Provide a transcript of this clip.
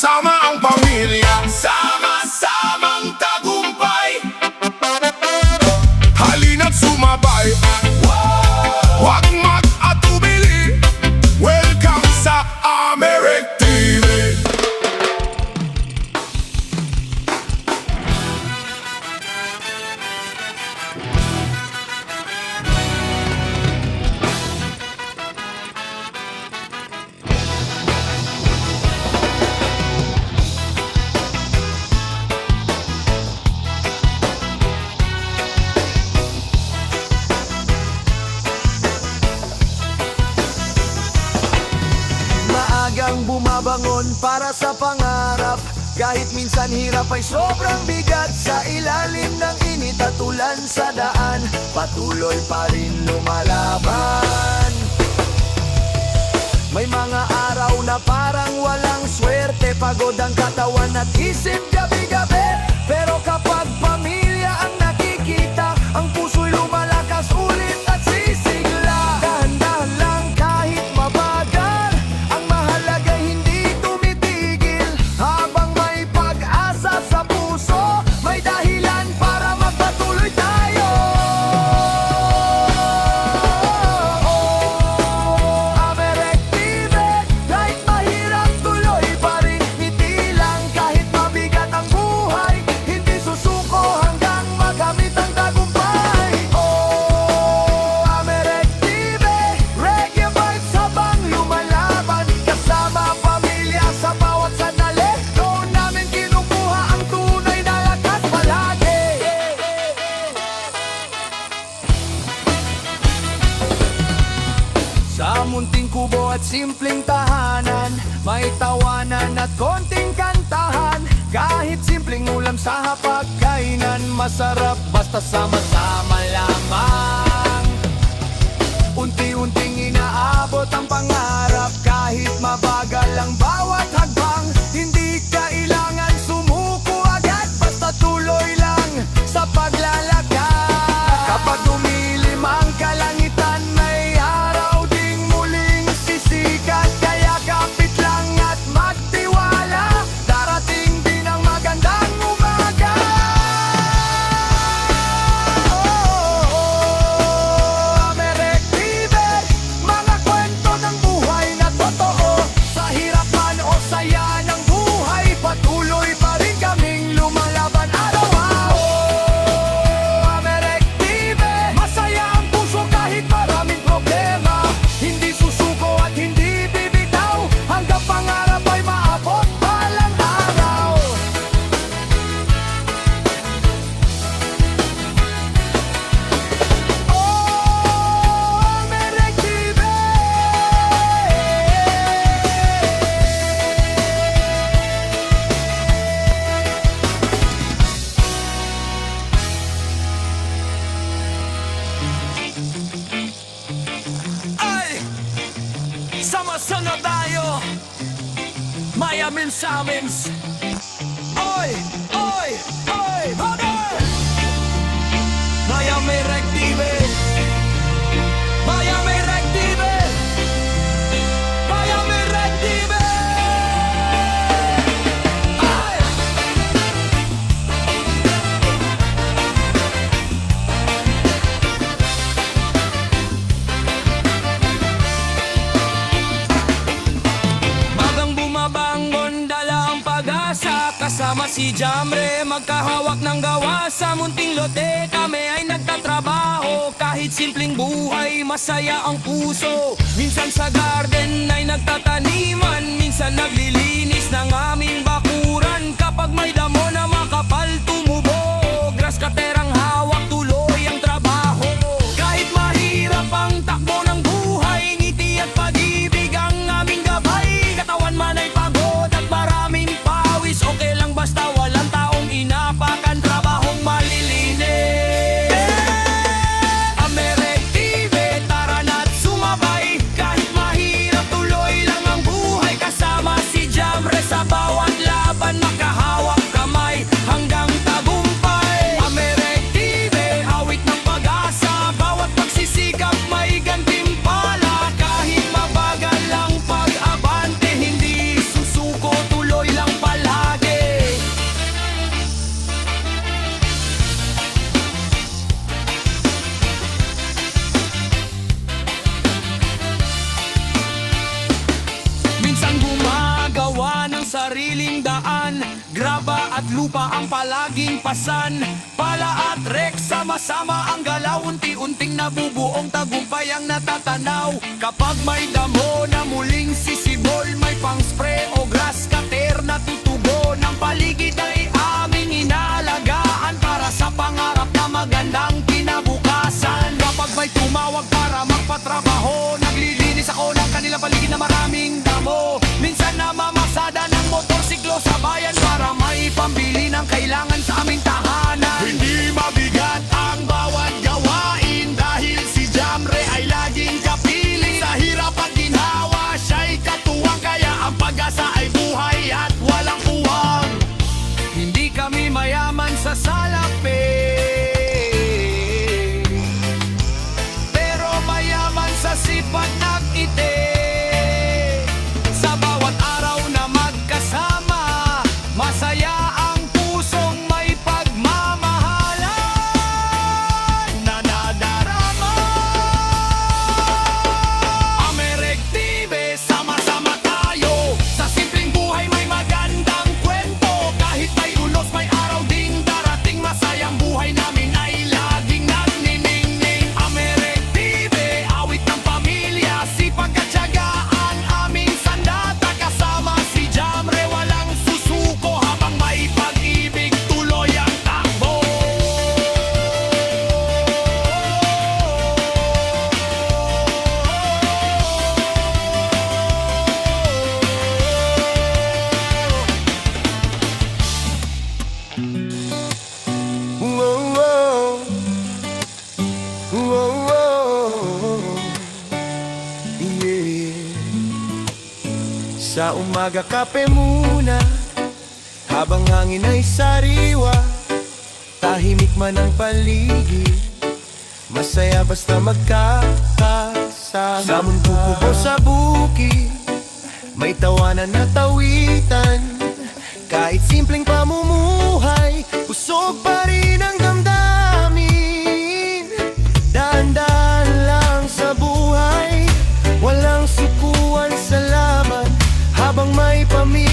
Kasama ang pamilya, sama-samang tagumpay. Halina't sumabay, huwag mag-atubili. Welcome sa Amerik TV. Maagang bumabangon para sa pangarap. Kahit minsan hirap ay sobrang bigat. Sa ilalim ng init at ulan sa daan, patuloy pa rin lumalaban. May mga araw na parang walang swerte, pagod ang katawan at isip gabi-gabi. Pero kapag pamilya ang nakikita, ang puso'y lumalakas ulit at sisigla. Dahan-dahan lang kahit mabagal, ang mahalaga hindi tumitigil. Habang may pag-asa sa puso, may dahilan para magpatuloy tayo. Amerik TV, kahit mahirap tuloy pa rin. Ngiti lang kahit mabigat ang buhay, hindi susuko hanggang magamit ang tagumpay. Amerik TV, reggae vibes habang lumalaban. Kasama ang pamilya sa bawat sandali, doon namin kinukuha ang tunay na lakas palagi. Sa munting kubo at simpleng tahanan, may tawanan at konting kantahan. Kahit simpleng ulam sa hapagkainan, masarap basta sama-sama lamang. Unti-unting inaabot ang pangarap, kahit mabagal ang bawat hakbang. Hindi kailangan sumuko agad, basta tuloy lang sa paglalakad. Kapag dumilim ang kalangitan, may araw ding muling sisikat. Kaya kapit lang at magtiwala, darating din ang magandang umaga. Amerik TV, mga kwento ng buhay na totoo. Sa hirap man o saya ng buhay, patuloy pa rin kaming lumalaban araw-araw. Amerik TV, masaya ang puso kahit maraming problema. Hindi susuko at hindi bibitaw, hanggang pangarap ay maabot balang araw. Amerik TV. Ay! Sama-sama tayo, Mayamin Samins. Oy! Oy! Oy! Brother! Amerik TV, Amerik TV, Amerik TV. Ay! Magang bumabangon, dala ang pag-asa. Kasama si Jamre, magkahawak ng gawa. Sa munting lote kami ay nagtatrabaho. Kahit simpleng buhay, masaya ang puso. Minsan sa garden ay nagtataniman, minsan naglilinis ng aming bakuran. Kapag may damo na makapal tumubo, grass cutter ang hawak, tuloy ang trabaho. Kahit mahirap ang takbo ng buhay, ngiti at pag-ibig ang aming gabay. Katawan man ay pagod at maraming pawis, okay lang basta walang taong inapakan, trabahong malilinis. Amerik TV, tara na't sumabay. Kahit mahirap tuloy lang ang buhay, kasama si Jamre sa bawat laban, makahawak kamay hanggang tagumpay. Amerik TV, lupa ang palaging pasan. Pala at rek, sama-sama ang galaw. Unti-unting nabubuong tagumpay ang natatanaw. Kapag may damo na muling sisibol, may pang-spray o grass cutter na tutubo. Ng paligid ay aming inaalagaan para sa pangarap na magandang kinabukasan. Kapag may tumawag para magpatrabaho, naglilinis ako ng kanilang paligid na maraming damo. Minsan namamasada ng motorsiklo sa bayan para may pambili ng kailangan sa aming tahanan. Hindi mabigat ang bawat gawain dahil si Jamre ay laging kapiling. Sa hirap at ginhawa, siya'y katuwang, kaya ang pag-asa ay buhay at walang uwang. Hindi kami mayaman sa salapi, pero mayaman sa sipag nag-ite. Sa bawat araw na magkasama, masaya ang pusong may pagmamahalan na nadarama. Amerektibe, sama-sama tayo. Sa simpleng buhay may magandang kwento. Kahit may ulos, may araw ding darating. Masayang buhay namin ay laging nagniningning. Amerektibe, awit ng pamilya, sipag at tiyaga ang aming sandata. Kasama si Jamre, walang susuko habang may pag-ibig, tuloy ang takbo. Whoa, whoa, whoa, yeah. Sa umaga kape muna, habang hangin ay sariwa. Tahimik man ang paligid, masaya basta magkakasama. Sa mundo kubo sa bukid, may tawanan na tawitan. Kahit simpleng pamumuhay, usog pa rin ang damdamin. Dahan-dahan lang sa buhay, walang sukuan sa laban. Habang may pamilya